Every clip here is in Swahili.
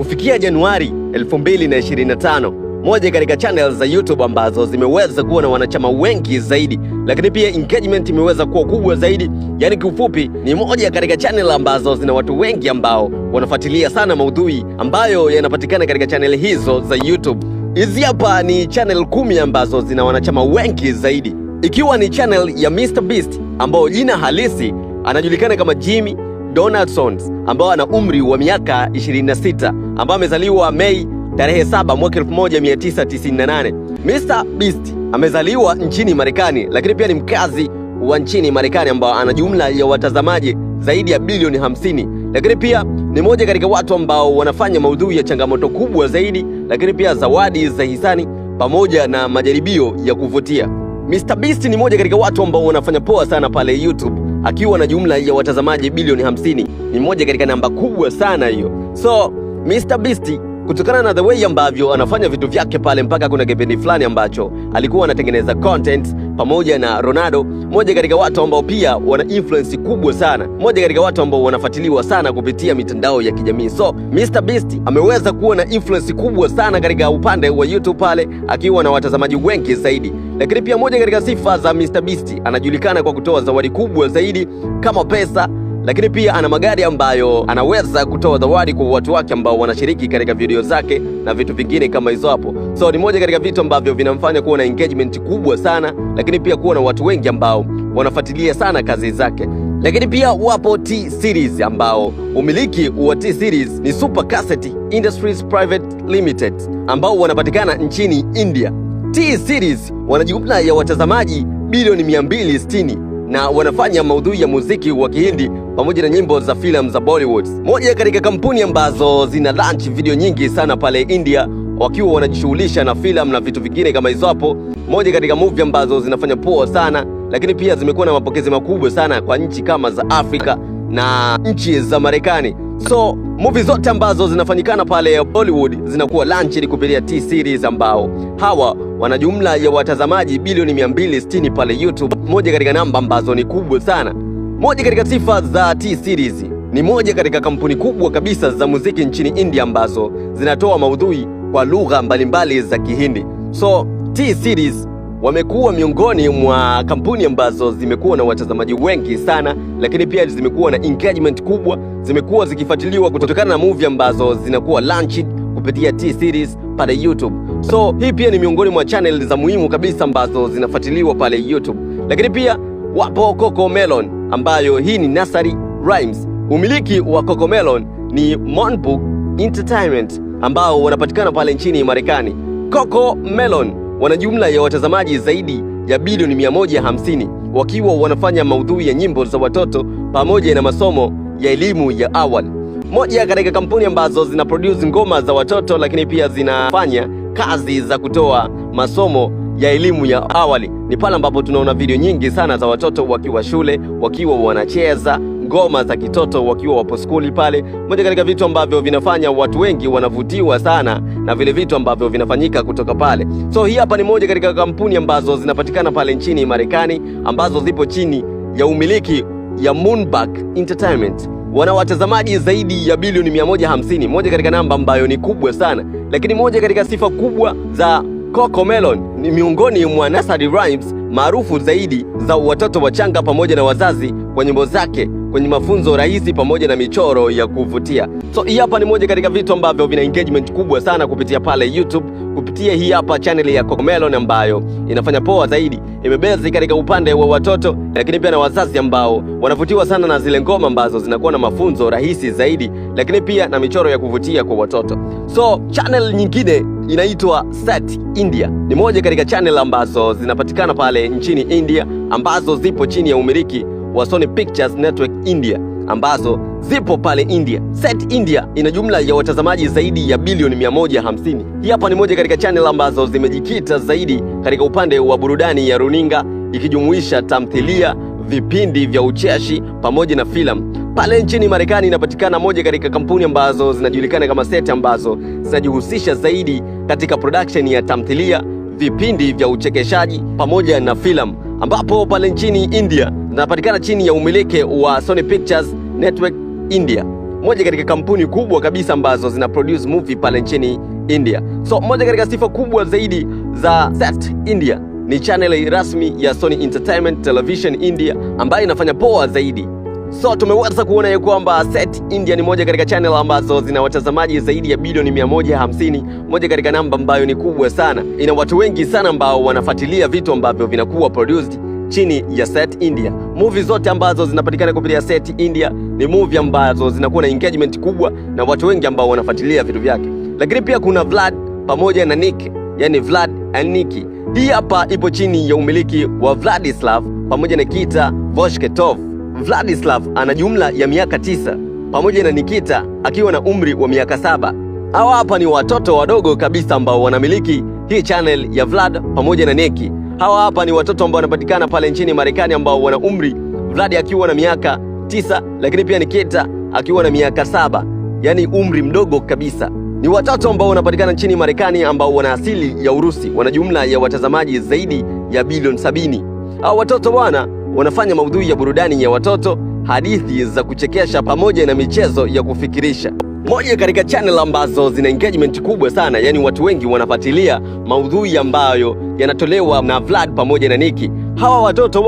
Kufikia Januari 2025, moja katika channels za YouTube ambazo zimeweza kuwa na wanachama wengi zaidi, lakini pia engagement imeweza kuwa kubwa zaidi. Yani kiufupi, ni moja katika channel ambazo zina watu wengi ambao wanafuatilia sana maudhui ambayo yanapatikana katika channel hizo za YouTube. Hizi hapa ni channel 10 ambazo zina wanachama wengi zaidi, ikiwa ni channel ya MrBeast ambao jina halisi anajulikana kama Jimmy Donaldson, ambao ana umri wa miaka 26, ambao amezaliwa Mei tarehe 7 mwaka 1998. MrBeast amezaliwa nchini Marekani, lakini pia ni mkazi wa nchini Marekani ambao ana jumla ya watazamaji zaidi ya bilioni 50. Lakini pia ni moja katika watu ambao wanafanya maudhui ya changamoto kubwa zaidi, lakini pia zawadi za hisani pamoja na majaribio ya kuvutia. MrBeast ni moja katika watu ambao wanafanya poa sana pale YouTube, akiwa na jumla ya watazamaji bilioni 50. Ni moja katika namba kubwa sana hiyo. So MrBeast, kutokana na the way ambavyo anafanya vitu vyake pale, mpaka kuna kipindi fulani ambacho alikuwa anatengeneza content pamoja na Ronaldo, moja katika watu ambao pia wana influence kubwa sana, moja katika watu ambao wanafuatiliwa sana kupitia mitandao ya kijamii. So MrBeast ameweza kuwa na influence kubwa sana katika upande wa YouTube pale, akiwa na watazamaji wengi zaidi. Lakini pia moja katika sifa za MrBeast, anajulikana kwa kutoa zawadi kubwa zaidi kama pesa, lakini pia ana magari ambayo anaweza kutoa zawadi kwa watu wake ambao wanashiriki katika video zake na vitu vingine kama hizo hapo. So ni moja katika vitu ambavyo vinamfanya kuwa na engagement kubwa sana, lakini pia kuwa na watu wengi ambao wanafuatilia sana kazi zake. Lakini pia wapo T-Series ambao umiliki wa T-Series ni Super Cassette Industries Private Limited ambao wanapatikana nchini India. T-Series wana jumla ya watazamaji bilioni 260 na wanafanya maudhui ya muziki wa Kihindi pamoja na nyimbo za filamu za Bollywood. Moja katika kampuni ambazo zina launch video nyingi sana pale India, wakiwa wanajishughulisha na filamu na vitu vingine kama hizo hapo. Moja katika movie ambazo zinafanya poa sana, lakini pia zimekuwa na mapokezi makubwa sana kwa nchi kama za Afrika na nchi za Marekani. So movie zote ambazo zinafanyikana pale Bollywood zinakuwa launched kupitia T-Series ambao hawa wana jumla ya watazamaji bilioni 260 pale YouTube, moja katika namba ambazo ni kubwa sana. Moja katika sifa za T-Series, ni moja katika kampuni kubwa kabisa za muziki nchini India ambazo zinatoa maudhui kwa lugha mbalimbali za Kihindi. So T-Series wamekuwa miongoni mwa kampuni ambazo zimekuwa na watazamaji wengi sana, lakini pia zimekuwa na engagement kubwa, zimekuwa zikifuatiliwa kutokana na movie ambazo zinakuwa launched kupitia T-Series pale YouTube. So hii pia ni miongoni mwa channel za muhimu kabisa ambazo zinafuatiliwa pale YouTube. Lakini pia wapo CoComelon ambayo hii ni Nursery Rhymes. Umiliki wa CoComelon ni Monbook Entertainment ambao wanapatikana pale nchini Marekani. CoComelon wana jumla ya watazamaji zaidi ya bilioni 150, wakiwa wanafanya maudhui ya nyimbo za watoto pamoja na masomo ya elimu ya awali. Moja katika kampuni ambazo zina produce ngoma za watoto, lakini pia zinafanya kazi za kutoa masomo ya elimu ya awali. Ni pale ambapo tunaona video nyingi sana za watoto wakiwa shule, wakiwa wanacheza ngoma za kitoto wakiwa wapo skuli pale. Moja katika vitu ambavyo vinafanya watu wengi wanavutiwa sana na vile vitu ambavyo vinafanyika kutoka pale. So hii hapa ni moja katika kampuni ambazo zinapatikana pale nchini Marekani, ambazo zipo chini ya umiliki ya Monbook Entertainment. Wana watazamaji zaidi ya bilioni 150, moja katika namba ambayo ni kubwa sana. Lakini moja katika sifa kubwa za CoComelon ni miongoni mwa Nursery Rhymes maarufu zaidi za watoto wachanga pamoja na wazazi kwa nyimbo zake kwenye mafunzo rahisi pamoja na michoro ya kuvutia. So hii hapa ni moja katika vitu ambavyo vina engagement kubwa sana kupitia pale YouTube, kupitia hii hapa channel ya CoComelon ambayo inafanya poa zaidi. Imebezi katika upande wa watoto, lakini pia na wazazi ambao wanavutiwa sana na zile ngoma ambazo zinakuwa na mafunzo rahisi zaidi, lakini pia na michoro ya kuvutia kwa watoto. So channel nyingine inaitwa Set India. Ni moja katika channel ambazo zinapatikana pale nchini India, ambazo zipo chini ya umiliki wa Sony Pictures Network India, ambazo zipo pale India. Set India ina jumla ya watazamaji zaidi ya bilioni 150. Hii hapa ni moja katika channel ambazo zimejikita zaidi katika upande wa burudani ya runinga, ikijumuisha tamthilia, vipindi vya ucheshi pamoja na filamu. Pale nchini Marekani inapatikana moja katika kampuni ambazo zinajulikana kama Set, ambazo zinajihusisha zaidi katika production ya tamthilia, vipindi vya uchekeshaji pamoja na filamu, ambapo pale nchini India zinapatikana chini ya umiliki wa Sony Pictures Network India. moja katika kampuni kubwa kabisa ambazo zina produce movie pale nchini India. So moja katika sifa kubwa zaidi za Set India ni channel rasmi ya Sony Entertainment Television India ambayo inafanya poa zaidi. So tumeweza kuona ya kwamba Set India ni moja katika channel ambazo zina watazamaji zaidi ya bilioni 150, moja katika namba ambayo ni kubwa sana. Ina watu wengi sana ambao wanafuatilia vitu ambavyo vinakuwa produced chini ya Set India. Movie zote ambazo zinapatikana kupitia Set India ni movie ambazo zinakuwa na engagement kubwa na watu wengi ambao wanafuatilia vitu vyake. Lakini pia kuna Vlad pamoja na Nick, yani Vlad and Nikki. Hii hapa ipo chini ya umiliki wa Vladislav pamoja na Nikita Voshketov. Vladislav ana jumla ya miaka 9 pamoja na Nikita akiwa na umri wa miaka 7. Hawa hapa ni watoto wadogo kabisa ambao wanamiliki hii channel ya Vlad pamoja na Nikki. Hawa hapa ni watoto ambao wanapatikana pale nchini Marekani ambao wana umri, Vlad akiwa na miaka 9, lakini pia Nikita akiwa na miaka 7, yani umri mdogo kabisa. Ni watoto ambao wanapatikana nchini Marekani ambao wana asili ya Urusi, wana jumla ya watazamaji zaidi ya bilioni 70. Hao watoto wanafanya maudhui ya burudani ya watoto, hadithi za kuchekesha pamoja na michezo ya kufikirisha. Moja katika channel ambazo zina engagement kubwa sana, yani watu wengi wanafuatilia maudhui ambayo yanatolewa na Vlad pamoja na Nikki. Hawa watoto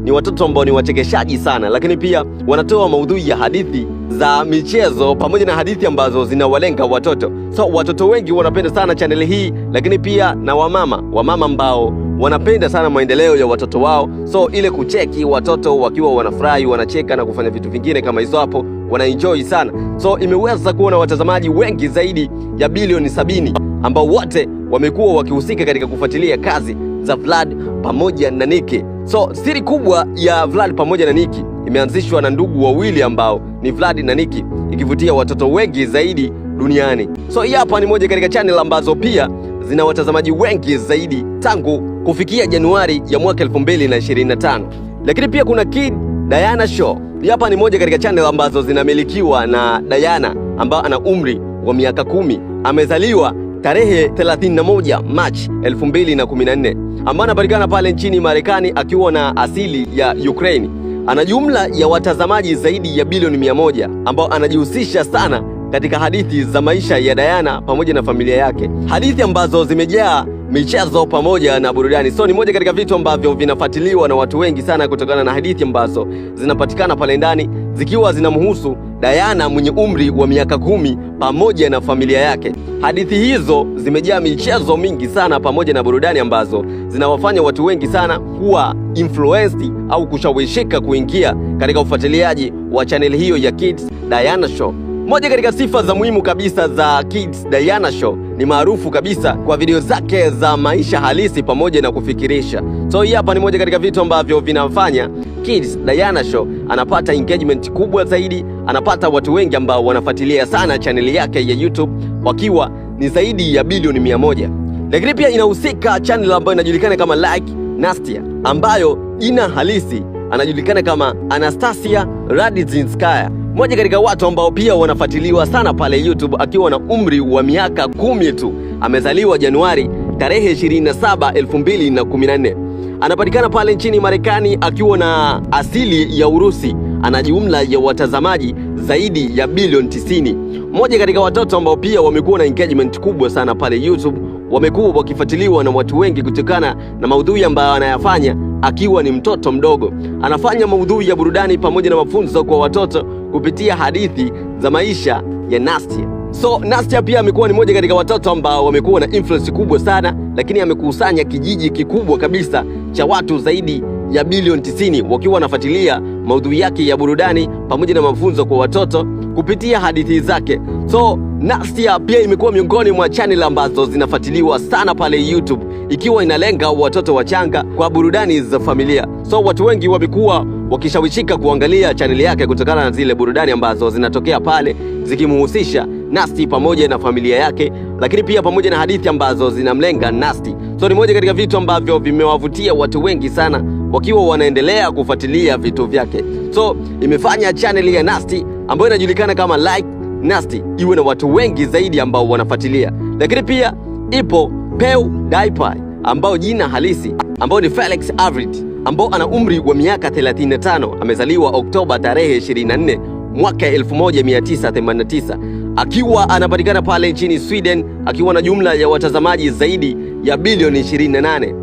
ni watoto ambao ni wachekeshaji sana, lakini pia wanatoa maudhui ya hadithi za michezo pamoja na hadithi ambazo zinawalenga watoto. So watoto wengi wanapenda sana channel hii, lakini pia na wamama ambao wanapenda sana maendeleo ya watoto wao. So ile kucheki watoto wakiwa wanafurahi, wanacheka na kufanya vitu vingine kama hizo hapo, wanaenjoy sana. So imeweza kuwa na watazamaji wengi zaidi ya bilioni 70 ambao wote wamekuwa wakihusika katika kufuatilia kazi za Vlad pamoja na Nikki. So siri kubwa ya Vlad pamoja na Nikki imeanzishwa na ndugu wawili ambao ni Vlad na Nikki, ikivutia watoto wengi zaidi duniani. So hii hapa ni moja katika channel ambazo pia zina watazamaji wengi zaidi tangu kufikia Januari ya mwaka 2025. Lakini pia kuna Kid Diana Show. Hii hapa ni moja katika channel ambazo zinamilikiwa na Diana ambao ana umri wa miaka 10. Amezaliwa tarehe 31 Machi 2014, ambaye anapatikana pale nchini Marekani akiwa na asili ya Ukraine. Ana jumla ya watazamaji zaidi ya bilioni 100 ambao anajihusisha sana katika hadithi za maisha ya Diana pamoja na familia yake, hadithi ambazo zimejaa michezo pamoja na burudani. So ni moja katika vitu ambavyo vinafuatiliwa na watu wengi sana kutokana na hadithi ambazo zinapatikana pale ndani, zikiwa zinamhusu Diana mwenye umri wa miaka 10 pamoja na familia yake. Hadithi hizo zimejaa michezo mingi sana pamoja na burudani ambazo zinawafanya watu wengi sana kuwa influenced au kushawishika kuingia katika ufuatiliaji wa channel hiyo ya Kids Diana Show. Moja katika sifa za muhimu kabisa za Kids Diana Show ni maarufu kabisa kwa video zake za maisha halisi pamoja na kufikirisha. So hii hapa ni moja katika vitu ambavyo vinafanya Kids Diana Show anapata engagement kubwa zaidi, anapata watu wengi ambao wanafuatilia sana channel yake ya YouTube wakiwa ni zaidi ya bilioni 100. Lakini pia inahusika channel ambayo inajulikana kama Like Nastia, ambayo jina halisi anajulikana kama Anastasia Radzinskaya. Moja katika watu ambao pia wanafuatiliwa sana pale YouTube akiwa na umri wa miaka 10 tu. Amezaliwa Januari tarehe 27, 2014. Anapatikana pale nchini Marekani akiwa na asili ya Urusi. Ana jumla ya watazamaji zaidi ya bilioni 90. Moja katika watoto ambao pia wamekuwa na engagement kubwa sana pale YouTube, wamekuwa wakifuatiliwa na watu wengi kutokana na maudhui ambayo anayafanya akiwa ni mtoto mdogo. Anafanya maudhui ya burudani pamoja na mafunzo kwa watoto kupitia hadithi za maisha ya Nastia. So Nastia pia amekuwa ni moja katika watoto ambao wamekuwa na influence kubwa sana, lakini amekusanya kijiji kikubwa kabisa cha watu zaidi ya bilioni 90 wakiwa wanafuatilia maudhui yake ya burudani pamoja na mafunzo kwa watoto kupitia hadithi zake. So Nastia pia imekuwa miongoni mwa channel ambazo zinafuatiliwa sana pale YouTube, ikiwa inalenga watoto wachanga kwa burudani za familia. So watu wengi wamekuwa wakishawishika kuangalia channel yake kutokana na zile burudani ambazo zinatokea pale zikimhusisha Nasty pamoja na familia yake, lakini pia pamoja na hadithi ambazo zinamlenga Nasty. So ni moja katika vitu ambavyo vimewavutia watu wengi sana wakiwa wanaendelea kufuatilia vitu vyake. So imefanya channel ya Nasty ambayo inajulikana kama Like Nasty iwe na watu wengi zaidi ambao wanafuatilia. Lakini pia ipo PewDiePie ambao jina halisi ambao ni Felix Averett, ambao ana umri wa miaka 35. Amezaliwa Oktoba tarehe 24 mwaka 1989, akiwa anapatikana pale nchini Sweden akiwa na jumla ya watazamaji zaidi ya bilioni 28.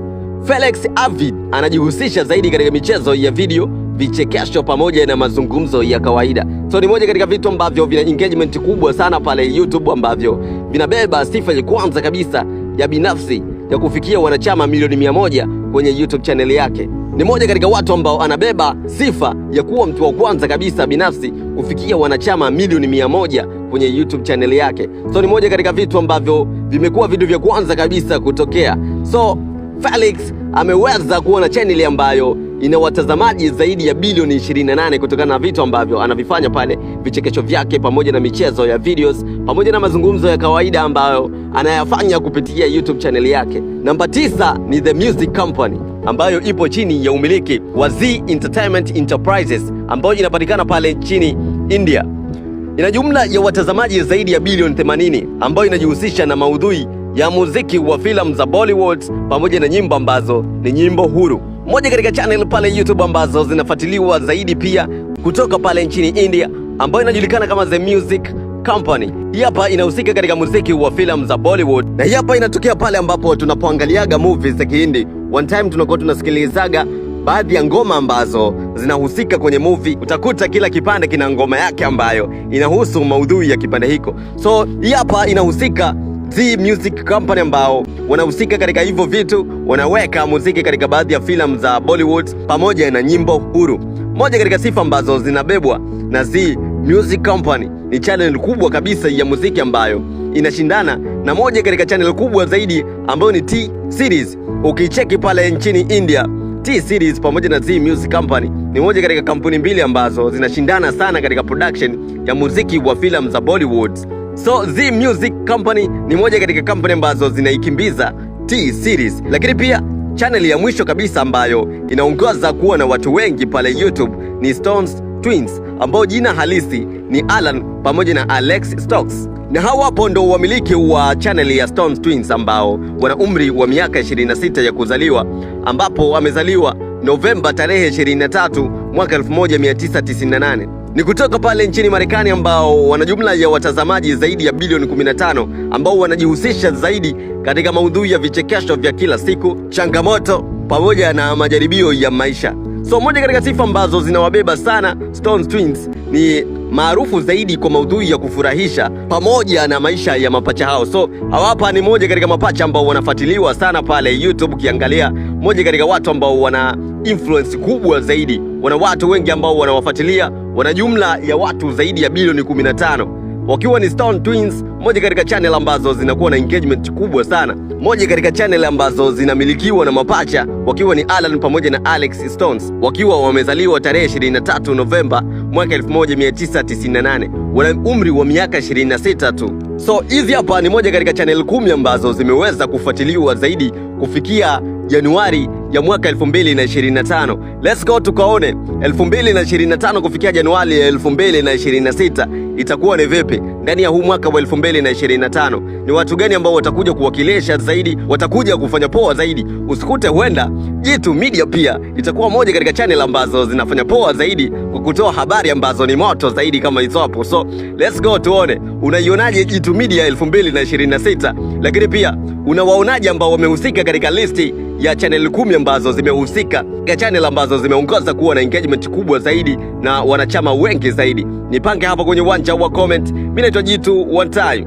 Felix Arvid anajihusisha zaidi katika michezo ya video, vichekesho pamoja na mazungumzo ya kawaida. So ni moja katika vitu ambavyo vina engagement kubwa sana pale YouTube, ambavyo vinabeba sifa ya kwanza kabisa ya binafsi ya kufikia wanachama milioni 100 kwenye YouTube channel yake. Ni moja katika watu ambao anabeba sifa ya kuwa mtu wa kwanza kabisa binafsi kufikia wanachama milioni 100 kwenye YouTube channel yake. So ni moja katika vitu ambavyo vimekuwa vitu vya kwanza kabisa kutokea. So Felix ameweza kuwa na channel ambayo ina watazamaji zaidi ya bilioni 28 kutokana na vitu ambavyo anavifanya pale, vichekesho vyake pamoja na michezo ya videos pamoja na mazungumzo ya kawaida ambayo anayafanya kupitia YouTube channel yake. Namba 9 ni The Music Company ambayo ipo chini ya umiliki wa Zee Entertainment Enterprises ambayo inapatikana pale nchini India. Ina jumla ya watazamaji zaidi ya bilioni 80 ambayo inajihusisha na maudhui ya muziki wa filamu za Bollywood pamoja na nyimbo ambazo ni nyimbo huru. Moja katika channel pale YouTube ambazo zinafuatiliwa zaidi pia kutoka pale nchini India ambayo inajulikana kama The Music Company. Hii hapa inahusika katika muziki wa filamu za Bollywood, na hii hapa inatokea pale ambapo tunapoangaliaga movies za Kihindi. One time tunakuwa tunasikilizaga baadhi ya ngoma ambazo zinahusika kwenye movie. Utakuta kila kipande kina ngoma yake ambayo inahusu maudhui ya kipande hiko. So hii hapa inahusika Zee Music Company ambao wanahusika katika hivyo vitu, wanaweka muziki katika baadhi ya filamu za Bollywood pamoja na nyimbo huru. Moja katika sifa ambazo zinabebwa na Zee Music Company ni channel kubwa kabisa ya muziki ambayo inashindana na moja katika channel kubwa zaidi ambayo ni T-Series. Ukicheki pale nchini India, T-Series pamoja na Zee Music Company ni moja katika kampuni mbili ambazo zinashindana sana katika production ya muziki wa filamu za Bollywood. So Zee Music Company ni moja katika kampuni ambazo zinaikimbiza T-Series. Lakini pia channel ya mwisho kabisa ambayo inaongoza kuwa na watu wengi pale YouTube ni Stones Twins ambao jina halisi ni Alan pamoja na Alex Stokes. Na hawa hapo ndo wamiliki wa channel ya Stones Twins ambao wana umri wa miaka 26 ya kuzaliwa, ambapo wamezaliwa Novemba tarehe 23 mwaka 1998. Ni kutoka pale nchini Marekani ambao wana jumla ya watazamaji zaidi ya bilioni 15 ambao wanajihusisha zaidi katika maudhui ya vichekesho vya kila siku, changamoto pamoja na majaribio ya maisha. So moja katika sifa ambazo zinawabeba sana Stones Twins ni maarufu zaidi kwa maudhui ya kufurahisha pamoja na maisha ya mapacha hao. So hawapa ni moja katika mapacha ambao wanafuatiliwa sana pale YouTube. Ukiangalia moja katika watu ambao wana influence kubwa zaidi, wana watu wengi ambao wanawafuatilia, wana jumla ya watu zaidi ya bilioni 15 wakiwa ni Stone Twins, moja katika channel ambazo zinakuwa na engagement kubwa sana. Moja katika channel ambazo zinamilikiwa na mapacha wakiwa ni Alan pamoja na Alex Stones, wakiwa wamezaliwa tarehe 23 Novemba mwaka 1998. Wana umri wa miaka 26 tu. So hizi hapa ni moja katika channel 10 ambazo zimeweza kufuatiliwa zaidi kufikia Januari ya mwaka 2025. Let's go tukaone 2025 kufikia Januari ya 2026 itakuwa ni vipi ndani ya huu mwaka wa 2025. Ni watu gani ambao watakuja kuwakilisha zaidi, watakuja kufanya poa zaidi. Usikute huenda Jitu Media pia itakuwa moja katika channel ambazo zinafanya poa zaidi kwa kutoa habari ambazo ni moto zaidi kama hizo hapo. So let's go tuone, unaionaje Jitu Media 2026? Lakini pia unawaonaje ambao wamehusika katika listi ya channel 10 ambazo zimehusika, ya channel ambazo zimeongoza kuwa na engagement kubwa zaidi na wanachama wengi zaidi? Nipange hapo kwenye uwanja wa comment. Mimi naitwa Jitu One Time.